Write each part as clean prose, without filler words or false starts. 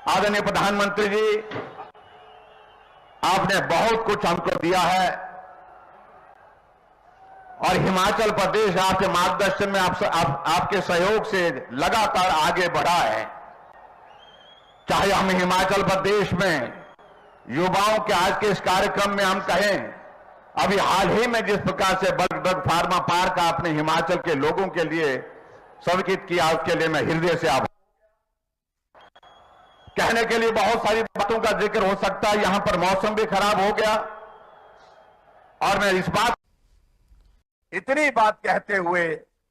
आदरणीय प्रधानमंत्री जी, आपने बहुत कुछ हमको दिया है और हिमाचल प्रदेश आपके मार्गदर्शन में आपके सहयोग से लगातार आगे बढ़ा है। चाहे हम हिमाचल प्रदेश में युवाओं के आज के इस कार्यक्रम में हम कहें, अभी हाल ही में जिस प्रकार से बर्ग फार्मा पार्क आपने हिमाचल के लोगों के लिए स्वीकृत किया, उसके लिए मैं हृदय से आभार। कहने के लिए बहुत सारी बातों का जिक्र हो सकता है, यहां पर मौसम भी खराब हो गया और मैं इतनी बात कहते हुए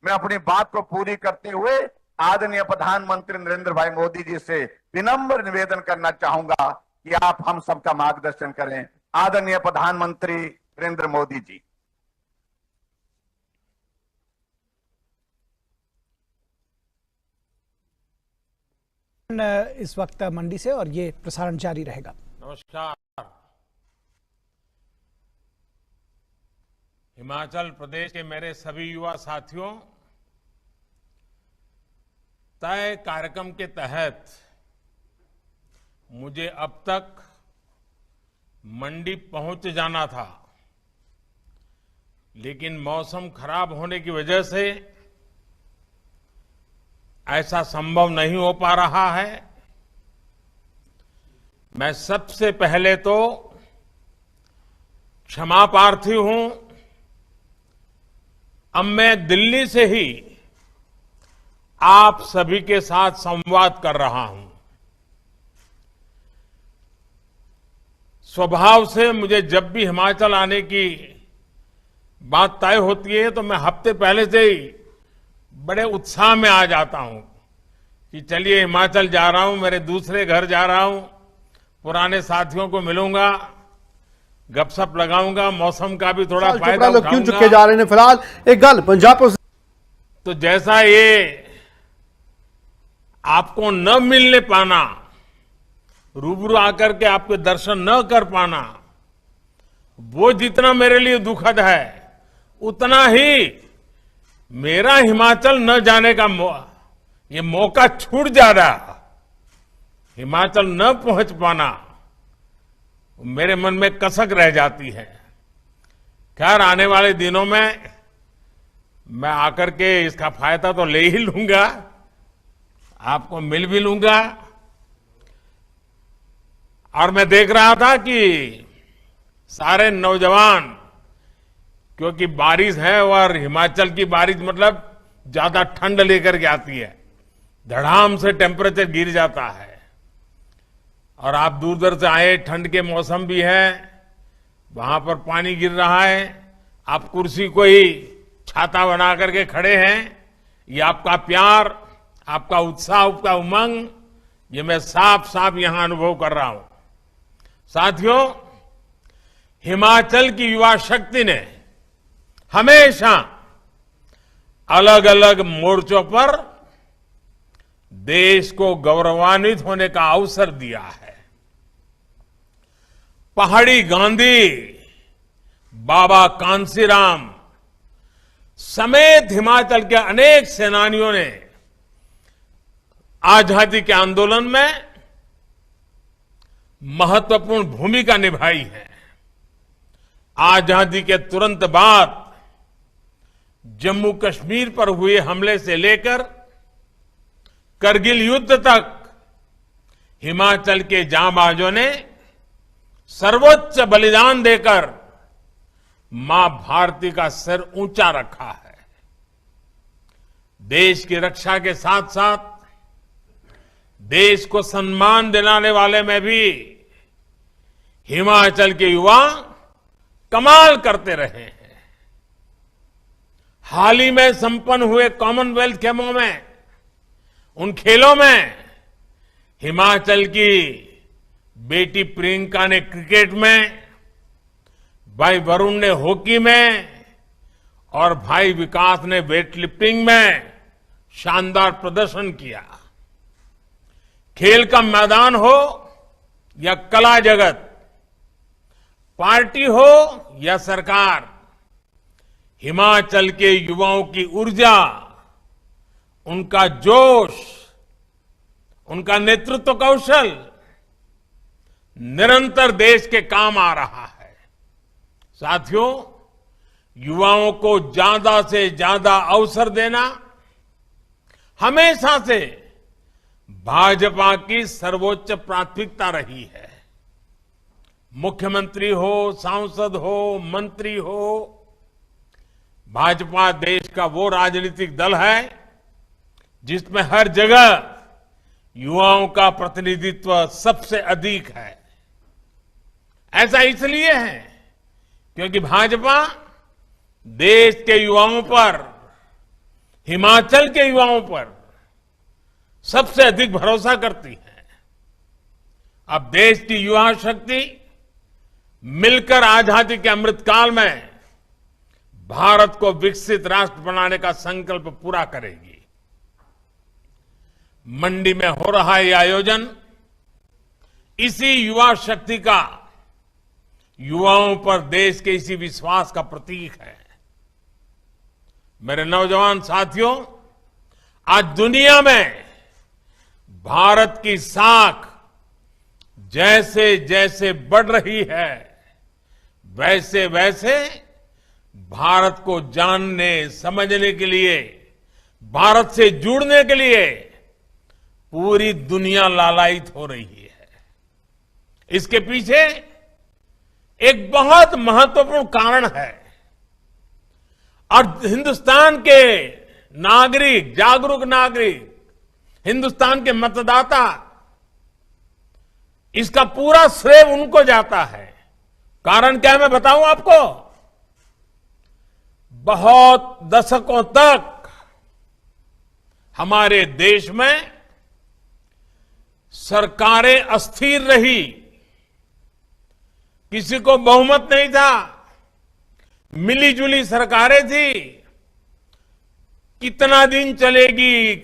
मैं अपनी बात को पूरी करते हुए आदरणीय प्रधानमंत्री नरेंद्र भाई मोदी जी से विनम्र निवेदन करना चाहूंगा कि आप हम सबका मार्गदर्शन करें। आदरणीय प्रधानमंत्री नरेंद्र मोदी जी। इस वक्त मंडी से और ये प्रसारण जारी रहेगा। नमस्कार। हिमाचल प्रदेश के मेरे सभी युवा साथियों, तय कार्यक्रम के तहत मुझे अब तक मंडी पहुंच जाना था, लेकिन मौसम खराब होने की वजह से ऐसा संभव नहीं हो पा रहा है। मैं सबसे पहले तो क्षमा प्रार्थी हूं। अब मैं दिल्ली से ही आप सभी के साथ संवाद कर रहा हूं। स्वभाव से मुझे जब भी हिमाचल आने की बात तय होती है तो मैं हफ्ते पहले से ही बड़े उत्साह में आ जाता हूं कि चलिए हिमाचल जा रहा हूं, मेरे दूसरे घर जा रहा हूं, पुराने साथियों को मिलूंगा, गपशप लगाऊंगा, मौसम का भी थोड़ा फायदा उठाऊंगा। क्यों चुके जा रहे हैं? फिलहाल एक गल पंजाब तो जैसा ये आपको न मिलने पाना, रूबरू आकर के आपके दर्शन न कर पाना, वो जितना मेरे लिए दुखद है, उतना ही मेरा हिमाचल न जाने का ये मौका छूट जा रहा, हिमाचल न पहुंच पाना मेरे मन में कसक रह जाती है। खैर, आने वाले दिनों में मैं आकर के इसका फायदा तो ले ही लूंगा, आपको मिल भी लूंगा। और मैं देख रहा था कि सारे नौजवान, क्योंकि बारिश है और हिमाचल की बारिश मतलब ज्यादा ठंड लेकर के आती है, धड़ाम से टेम्परेचर गिर जाता है। और आप दूर दूर से आए, ठंड के मौसम भी है, वहां पर पानी गिर रहा है, आप कुर्सी को ही छाता बना करके खड़े हैं। ये आपका प्यार, आपका उत्साह, आपका उमंग, ये मैं साफ साफ यहां अनुभव कर रहा हूं। साथियों, हिमाचल की युवा शक्ति ने हमेशा अलग अलग मोर्चों पर देश को गौरवान्वित होने का अवसर दिया है। पहाड़ी गांधी, बाबा कांसीराम समेत हिमाचल के अनेक सेनानियों ने आजादी के आंदोलन में महत्वपूर्ण भूमिका निभाई है। आजादी के तुरंत बाद जम्मू कश्मीर पर हुए हमले से लेकर करगिल युद्ध तक हिमाचल के जांबाजों ने सर्वोच्च बलिदान देकर मां भारती का सिर ऊंचा रखा है। देश की रक्षा के साथ साथ देश को सम्मान दिलाने वाले में भी हिमाचल के युवा कमाल करते रहे हैं। हाल ही में संपन्न हुए कॉमनवेल्थ गेमों में, उन खेलों में हिमाचल की बेटी प्रियंका ने क्रिकेट में, भाई वरुण ने हॉकी में और भाई विकास ने वेटलिफ्टिंग में शानदार प्रदर्शन किया। खेल का मैदान हो या कला जगत, पार्टी हो या सरकार, हिमाचल के युवाओं की ऊर्जा, उनका जोश उनका नेतृत्व कौशल निरंतर देश के काम आ रहा है। साथियों, युवाओं को ज्यादा से ज्यादा अवसर देना हमेशा से भाजपा की सर्वोच्च प्राथमिकता रही है। मुख्यमंत्री हो, सांसद हो, मंत्री हो, भाजपा देश का वो राजनीतिक दल है जिसमें हर जगह युवाओं का प्रतिनिधित्व सबसे अधिक है। ऐसा इसलिए है क्योंकि भाजपा देश के युवाओं पर, हिमाचल के युवाओं पर सबसे अधिक भरोसा करती है। अब देश की युवा शक्ति मिलकर आजादी के अमृतकाल में भारत को विकसित राष्ट्र बनाने का संकल्प पूरा करेगी। मंडी में हो रहा यह आयोजन इसी युवा शक्ति का, युवाओं पर देश के इसी विश्वास का प्रतीक है। मेरे नौजवान साथियों, आज दुनिया में भारत की साख जैसे जैसे बढ़ रही है, वैसे वैसे भारत को जानने, समझने के लिए, भारत से जुड़ने के लिए पूरी दुनिया लालायित हो रही है। इसके पीछे एक बहुत महत्वपूर्ण कारण है और हिंदुस्तान के नागरिक, जागरूक नागरिक, हिंदुस्तान के मतदाता, इसका पूरा श्रेय उनको जाता है। कारण क्या है मैं बताऊं आपको। बहुत दशकों तक हमारे देश में सरकारें अस्थिर रही, किसी को बहुमत नहीं था, मिलीजुली सरकारें थी। कितना दिन चलेगी,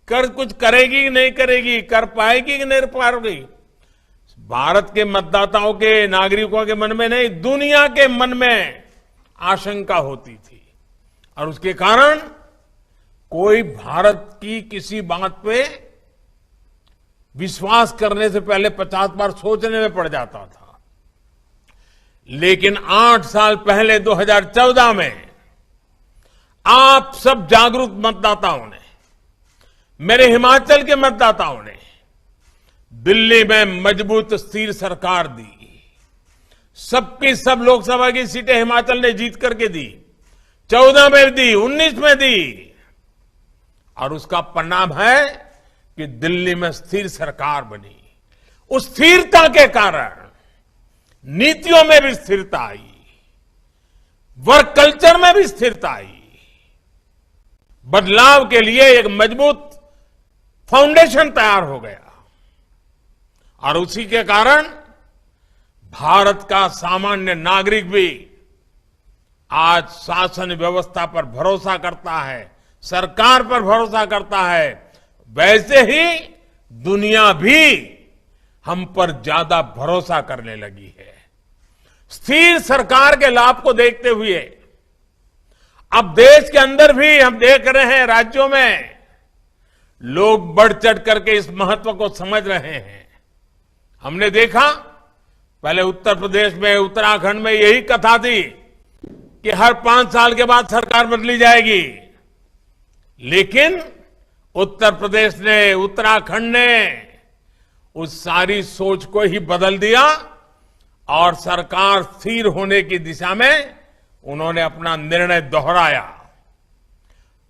कुछ करेगी नहीं करेगी, कर पाएगी कि नहीं पाएगी, भारत के मतदाताओं के, नागरिकों के मन में नहीं, दुनिया के मन में आशंका होती थी। और उसके कारण कोई भारत की किसी बात पे विश्वास करने से पहले 50 बार सोचने में पड़ जाता था। लेकिन 8 साल पहले 2014 में आप सब जागरूक मतदाताओं ने, मेरे हिमाचल के मतदाताओं ने दिल्ली में मजबूत स्थिर सरकार दी। सबकी सब लोकसभा की सीटें हिमाचल ने जीत करके दी, 14 में दी, 19 में दी। और उसका परिणाम है कि दिल्ली में स्थिर सरकार बनी। उस स्थिरता के कारण नीतियों में भी स्थिरता आई, वर्क कल्चर में भी स्थिरता आई। बदलाव के लिए एक मजबूत फाउंडेशन तैयार हो गया और उसी के कारण भारत का सामान्य नागरिक भी आज शासन व्यवस्था पर भरोसा करता है, सरकार पर भरोसा करता है। वैसे ही दुनिया भी हम पर ज्यादा भरोसा करने लगी है। स्थिर सरकार के लाभ को देखते हुए अब देश के अंदर भी हम देख रहे हैं, राज्यों में लोग बढ़ चढ़ करके इस महत्व को समझ रहे हैं। हमने देखा पहले उत्तर प्रदेश में, उत्तराखंड में यही कथा थी कि हर 5 साल के बाद सरकार बदली जाएगी। लेकिन उत्तर प्रदेश ने, उत्तराखंड ने उस सारी सोच को ही बदल दिया और सरकार स्थिर होने की दिशा में उन्होंने अपना निर्णय दोहराया।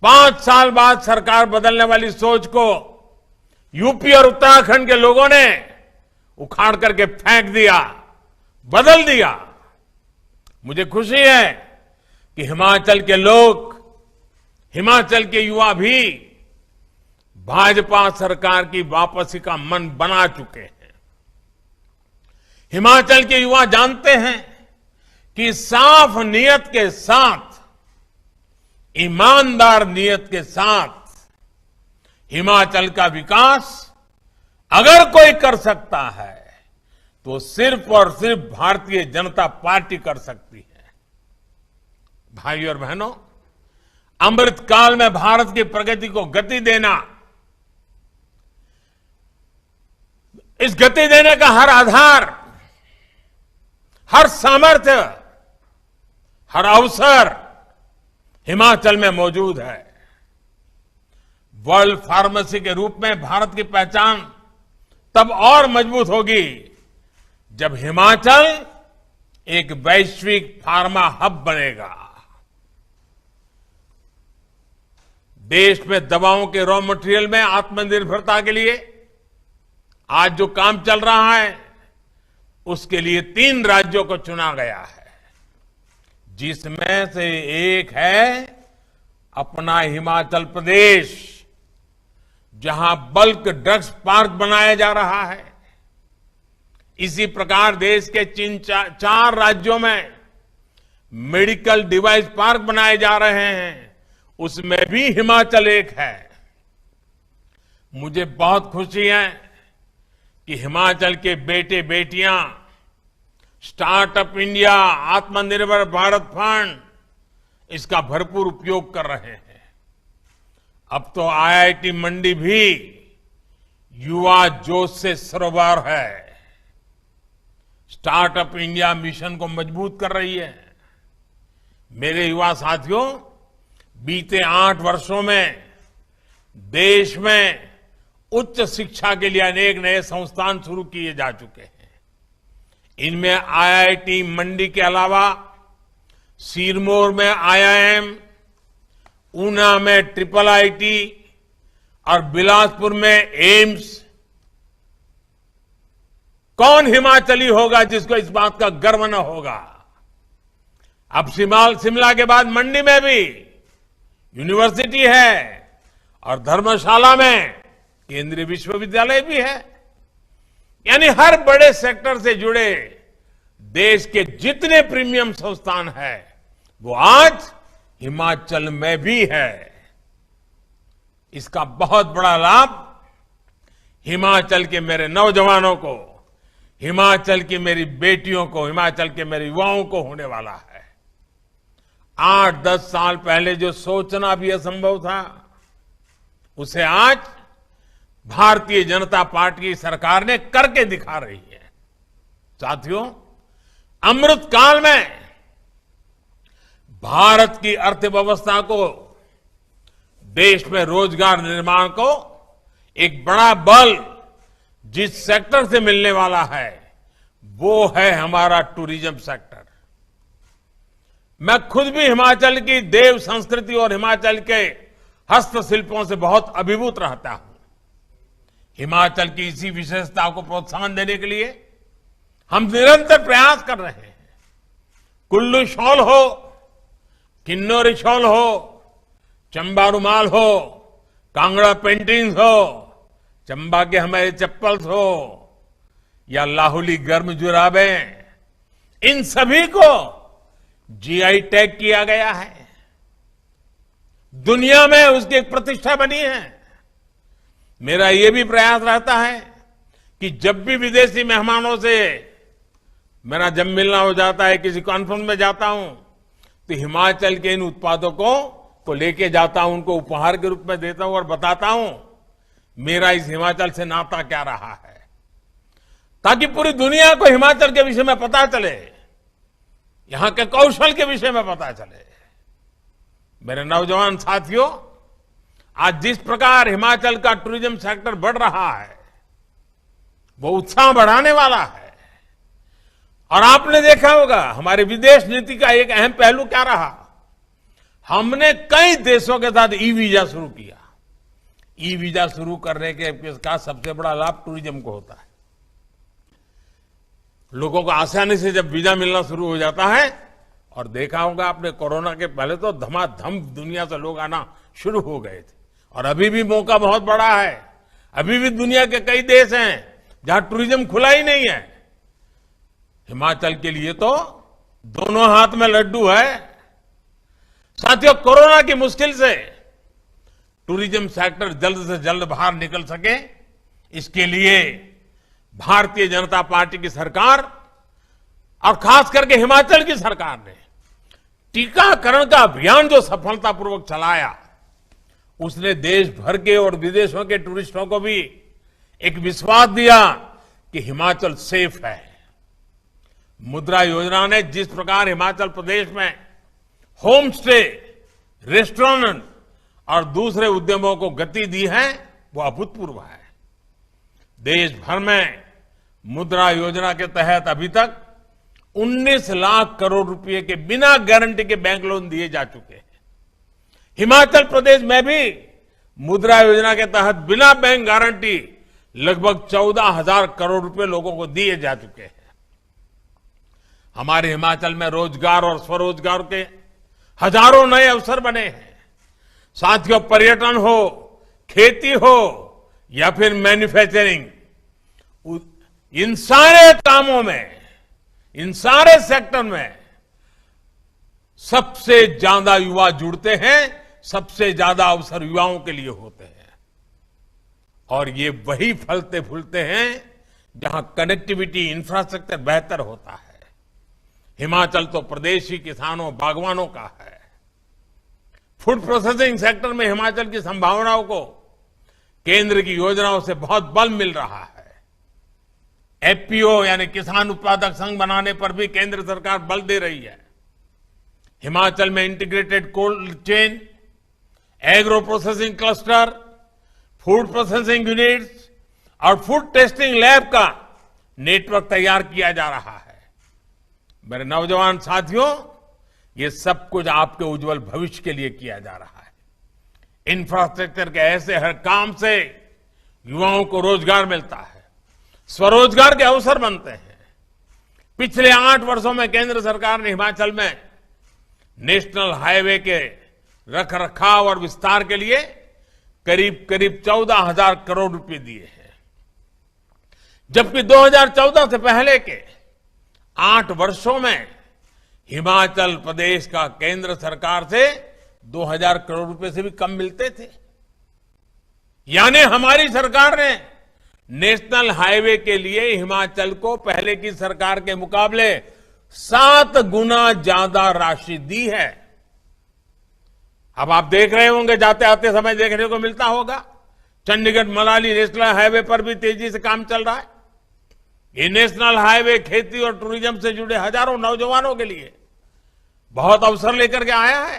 5 साल बाद सरकार बदलने वाली सोच को यूपी और उत्तराखंड के लोगों ने उखाड़ करके फेंक दिया, बदल दिया। मुझे खुशी है कि हिमाचल के लोग, हिमाचल के युवा भी भाजपा सरकार की वापसी का मन बना चुके हैं। हिमाचल के युवा जानते हैं कि साफ नियत के साथ, ईमानदार नियत के साथ हिमाचल का विकास अगर कोई कर सकता है तो सिर्फ और सिर्फ भारतीय जनता पार्टी कर सकती है। भाइयों और बहनों, अमृतकाल में भारत की प्रगति को गति देना इस गति देने का हर आधार, हर सामर्थ्य, हर अवसर हिमाचल में मौजूद है। वर्ल्ड फार्मेसी के रूप में भारत की पहचान तब और मजबूत होगी जब हिमाचल एक वैश्विक फार्मा हब बनेगा। देश में दवाओं के रॉ मटेरियल में आत्मनिर्भरता के लिए आज जो काम चल रहा है, उसके लिए 3 राज्यों को चुना गया है, जिसमें से एक है अपना हिमाचल प्रदेश, जहां बल्क ड्रग्स पार्क बनाया जा रहा है। इसी प्रकार देश के 4 राज्यों में मेडिकल डिवाइस पार्क बनाए जा रहे हैं, उसमें भी हिमाचल एक है। मुझे बहुत खुशी है कि हिमाचल के बेटे बेटियां स्टार्टअप इंडिया, आत्मनिर्भर भारत फंड, इसका भरपूर उपयोग कर रहे हैं। अब तो आईआईटी मंडी भी युवा जोश से सरोवर है, स्टार्टअप इंडिया मिशन को मजबूत कर रही है। मेरे युवा साथियों, बीते 8 वर्षों में देश में उच्च शिक्षा के लिए अनेक नए संस्थान शुरू किए जा चुके हैं। इनमें आईआईटी मंडी के अलावा सिरमौर में आईआईएम, ऊना में IIIT और बिलासपुर में एम्स। कौन हिमाचली होगा जिसको इस बात का गर्व न होगा? अब शिमला के बाद मंडी में भी यूनिवर्सिटी है और धर्मशाला में केंद्रीय विश्वविद्यालय भी है। यानी हर बड़े सेक्टर से जुड़े देश के जितने प्रीमियम संस्थान हैं, वो आज हिमाचल में भी है। इसका बहुत बड़ा लाभ हिमाचल के मेरे नौजवानों को, हिमाचल की मेरी बेटियों को, हिमाचल के मेरे युवाओं को होने वाला है। 8-10 साल पहले जो सोचना भी असंभव था, उसे आज भारतीय जनता पार्टी की सरकार ने करके दिखा रही है। साथियों, अमृत काल में भारत की अर्थव्यवस्था को, देश में रोजगार निर्माण को एक बड़ा बल जिस सेक्टर से मिलने वाला है, वो है हमारा टूरिज्म सेक्टर। मैं खुद भी हिमाचल की देव संस्कृति और हिमाचल के हस्तशिल्पों से बहुत अभिभूत रहता हूं। हिमाचल की इसी विशेषता को प्रोत्साहन देने के लिए हम निरंतर प्रयास कर रहे हैं। कुल्लू शॉल हो, किन्नौरी शॉल हो, चंबा रुमाल हो, कांगड़ा पेंटिंग्स हो, चंबा के हमारे चप्पल्स हो, या लाहुली गर्म जुराबें, इन सभी को जीआई टैग किया गया है। दुनिया में उसकी एक प्रतिष्ठा बनी है। मेरा यह भी प्रयास रहता है कि जब भी विदेशी मेहमानों से मेरा जब मिलना हो जाता है, किसी कॉन्फ्रेंस में जाता हूं, तो हिमाचल के इन उत्पादों को लेके जाता हूं, उनको उपहार के रूप में देता हूं और बताता हूं मेरा इस हिमाचल से नाता क्या रहा है, ताकि पूरी दुनिया को हिमाचल के विषय में पता चले, यहां के कौशल के विषय में पता चले। मेरे नौजवान साथियों, आज जिस प्रकार हिमाचल का टूरिज्म सेक्टर बढ़ रहा है, वो उत्साह बढ़ाने वाला है। और आपने देखा होगा हमारे विदेश नीति का एक अहम पहलू क्या रहा, हमने कई देशों के साथ ई वीजा शुरू किया। ई वीजा शुरू करने के का सबसे बड़ा लाभ टूरिज्म को होता है। लोगों को आसानी से जब वीजा मिलना शुरू हो जाता है, और देखा होगा आपने कोरोना के पहले तो धमाधम दुनिया से लोग आना शुरू हो गए थे, और अभी भी मौका बहुत बड़ा है। अभी भी दुनिया के कई देश हैं जहां टूरिज्म खुला ही नहीं है। हिमाचल के लिए तो दोनों हाथ में लड्डू है। साथियों, कोरोना की मुश्किल से टूरिज्म सेक्टर जल्द से जल्द बाहर निकल सके, इसके लिए भारतीय जनता पार्टी की सरकार और खास करके हिमाचल की सरकार ने टीकाकरण का अभियान जो सफलतापूर्वक चलाया, उसने देश भर के और विदेशों के टूरिस्टों को भी एक विश्वास दिया कि हिमाचल सेफ है। मुद्रा योजना ने जिस प्रकार हिमाचल प्रदेश में होम स्टे, रेस्टोरेंट और दूसरे उद्यमों को गति दी है, वो अभूतपूर्व है। देश भर में मुद्रा योजना के तहत अभी तक 19 लाख करोड़ रुपए के बिना गारंटी के बैंक लोन दिए जा चुके हैं। हिमाचल प्रदेश में भी मुद्रा योजना के तहत बिना बैंक गारंटी लगभग 14,000 करोड़ रुपए लोगों को दिए जा चुके हैं। हमारे हिमाचल में रोजगार और स्वरोजगार के हजारों नए अवसर बने हैं। साथियों, पर्यटन हो, खेती हो या फिर मैन्युफैक्चरिंग, इन सारे कामों में, इन सारे सेक्टर में सबसे ज्यादा युवा जुड़ते हैं, सबसे ज्यादा अवसर युवाओं के लिए होते हैं। और ये वही फलते फूलते हैं जहां कनेक्टिविटी, इंफ्रास्ट्रक्चर बेहतर होता है। हिमाचल तो प्रदेशी किसानों, बागवानों का है। फूड प्रोसेसिंग सेक्टर में हिमाचल की संभावनाओं को केंद्र की योजनाओं से बहुत बल मिल रहा है। एफपीओ यानी किसान उत्पादक संघ बनाने पर भी केंद्र सरकार बल दे रही है। हिमाचल में integrated cold chain, agro processing cluster, food processing units और फूड टेस्टिंग लैब का नेटवर्क तैयार किया जा रहा है। मेरे नौजवान साथियों, ये सब कुछ आपके उज्जवल भविष्य के लिए किया जा रहा है। इंफ्रास्ट्रक्चर के ऐसे हर काम से युवाओं को रोजगार मिलता है, स्वरोजगार के अवसर बनते हैं। पिछले 8 वर्षों में केंद्र सरकार ने हिमाचल में नेशनल हाईवे के रखरखाव और विस्तार के लिए करीब 14,000 करोड़ रुपए दिए हैं, जबकि 2014 से पहले के 8 वर्षों में हिमाचल प्रदेश का केंद्र सरकार से 2,000 करोड़ रुपए से भी कम मिलते थे। यानी हमारी सरकार ने नेशनल हाईवे के लिए हिमाचल को पहले की सरकार के मुकाबले 7 गुना ज्यादा राशि दी है। अब आप देख रहे होंगे, जाते आते समय देखने को मिलता होगा, चंडीगढ़ मनाली नेशनल हाईवे पर भी तेजी से काम चल रहा है। ये नेशनल हाईवे खेती और टूरिज्म से जुड़े हजारों नौजवानों के लिए बहुत अवसर लेकर के आया है।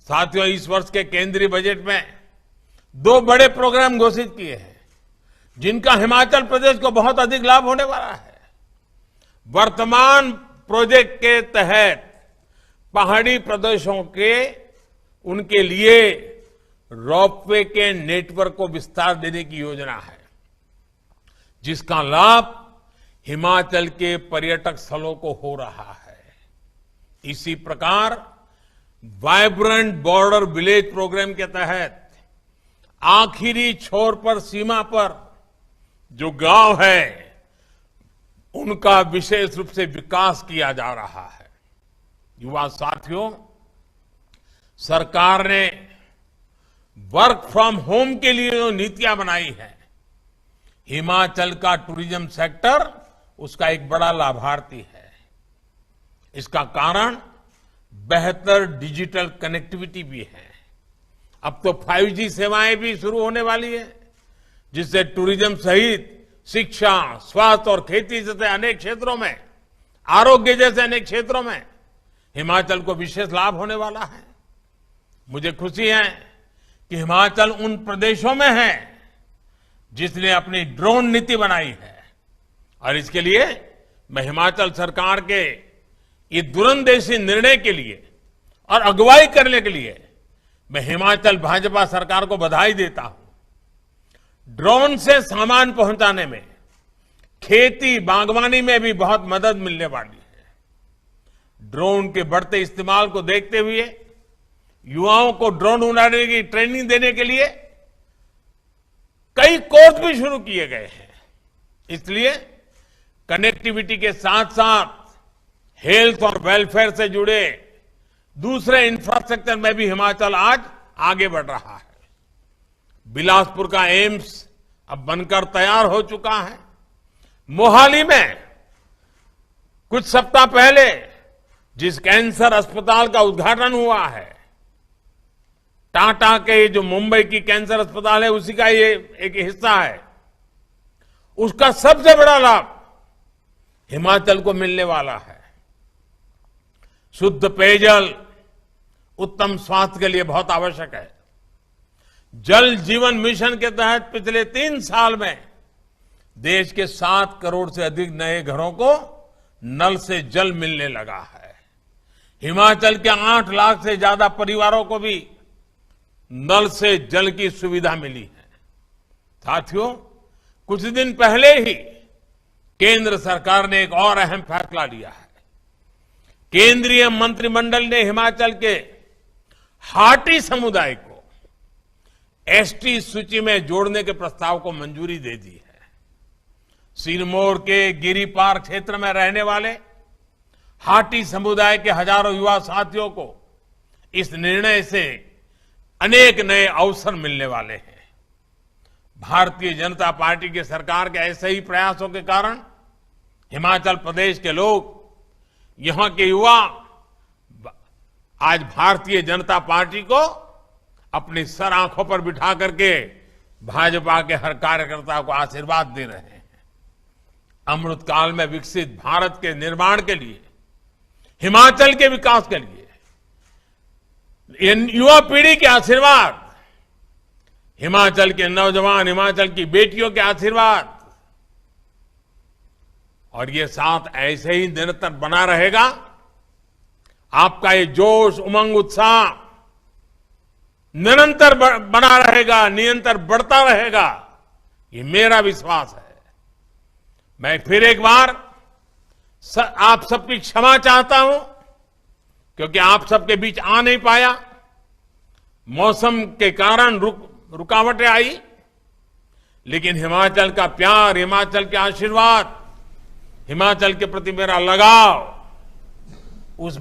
साथियों, इस वर्ष के केंद्रीय बजट में 2 बड़े प्रोग्राम घोषित किए हैं, जिनका हिमाचल प्रदेश को बहुत अधिक लाभ होने वाला है। वर्तमान प्रोजेक्ट के तहत पहाड़ी प्रदेशों के उनके लिए रोपवे के नेटवर्क को विस्तार देने की योजना है, जिसका लाभ हिमाचल के पर्यटक स्थलों को हो रहा है। इसी प्रकार वाइब्रेंट बॉर्डर विलेज प्रोग्राम के तहत आखिरी छोर पर, सीमा पर जो गांव है, उनका विशेष रूप से विकास किया जा रहा है। युवा साथियों, सरकार ने वर्क फ्रॉम होम के लिए जो नीतियां बनाई है, हिमाचल का टूरिज्म सेक्टर उसका एक बड़ा लाभार्थी है। इसका कारण बेहतर डिजिटल कनेक्टिविटी भी है। अब तो 5G सेवाएं भी शुरू होने वाली है, जिससे टूरिज्म सहित शिक्षा, स्वास्थ्य और खेती जैसे अनेक क्षेत्रों में, आरोग्य जैसे अनेक क्षेत्रों में हिमाचल को विशेष लाभ होने वाला है। मुझे खुशी है कि हिमाचल उन प्रदेशों में है जिसने अपनी ड्रोन नीति बनाई है, और इसके लिए मैं हिमाचल सरकार के ये दूरंदेशी निर्णय के लिए और अगुवाई करने के लिए मैं हिमाचल भाजपा सरकार को बधाई देता हूं। ड्रोन से सामान पहुंचाने में, खेती बागवानी में भी बहुत मदद मिलने वाली है। ड्रोन के बढ़ते इस्तेमाल को देखते हुए युवाओं को ड्रोन उड़ाने की ट्रेनिंग देने के लिए कई कोर्स भी शुरू किए गए हैं। इसलिए कनेक्टिविटी के साथ साथ हेल्थ और वेलफेयर से जुड़े दूसरे इंफ्रास्ट्रक्चर में भी हिमाचल आज आगे बढ़ रहा है। बिलासपुर का एम्स अब बनकर तैयार हो चुका है। मोहाली में कुछ सप्ताह पहले जिस कैंसर अस्पताल का उद्घाटन हुआ है, टाटा के जो मुंबई की कैंसर अस्पताल है, उसी का ये एक हिस्सा है। उसका सबसे बड़ा लाभ हिमाचल को मिलने वाला है। शुद्ध पेयजल उत्तम स्वास्थ्य के लिए बहुत आवश्यक है। जल जीवन मिशन के तहत पिछले 3 साल में देश के 7 करोड़ से अधिक नए घरों को नल से जल मिलने लगा है। हिमाचल के 8 लाख से ज्यादा परिवारों को भी नल से जल की सुविधा मिली है। साथियों, कुछ दिन पहले ही केंद्र सरकार ने एक और अहम फैसला लिया है। केंद्रीय मंत्रिमंडल ने हिमाचल के हाटी समुदाय को एसटी सूची में जोड़ने के प्रस्ताव को मंजूरी दे दी है। सिरमौर के गिरिपार क्षेत्र में रहने वाले हाटी समुदाय के हजारों युवा साथियों को इस निर्णय से अनेक नए अवसर मिलने वाले हैं। भारतीय जनता पार्टी की सरकार के ऐसे ही प्रयासों के कारण हिमाचल प्रदेश के लोग, यहां के युवा आज भारतीय जनता पार्टी को अपनी सर आंखों पर बिठा करके भाजपा के हर कार्यकर्ता को आशीर्वाद दे रहे हैं। अमृत काल में विकसित भारत के निर्माण के लिए, हिमाचल के विकास के लिए युवा पीढ़ी के आशीर्वाद, हिमाचल के नौजवान, हिमाचल की बेटियों के आशीर्वाद, और ये साथ ऐसे ही निरंतर बना रहेगा। आपका ये जोश, उमंग, उत्साह निरंतर बना रहेगा, निरंतर बढ़ता रहेगा, ये मेरा विश्वास है। मैं फिर एक बार आप सबकी क्षमा चाहता हूं, क्योंकि आप सबके बीच आ नहीं पाया, मौसम के कारण रुकावटें आई, लेकिन हिमाचल का प्यार, हिमाचल के आशीर्वाद, हिमाचल के प्रति मेरा लगाव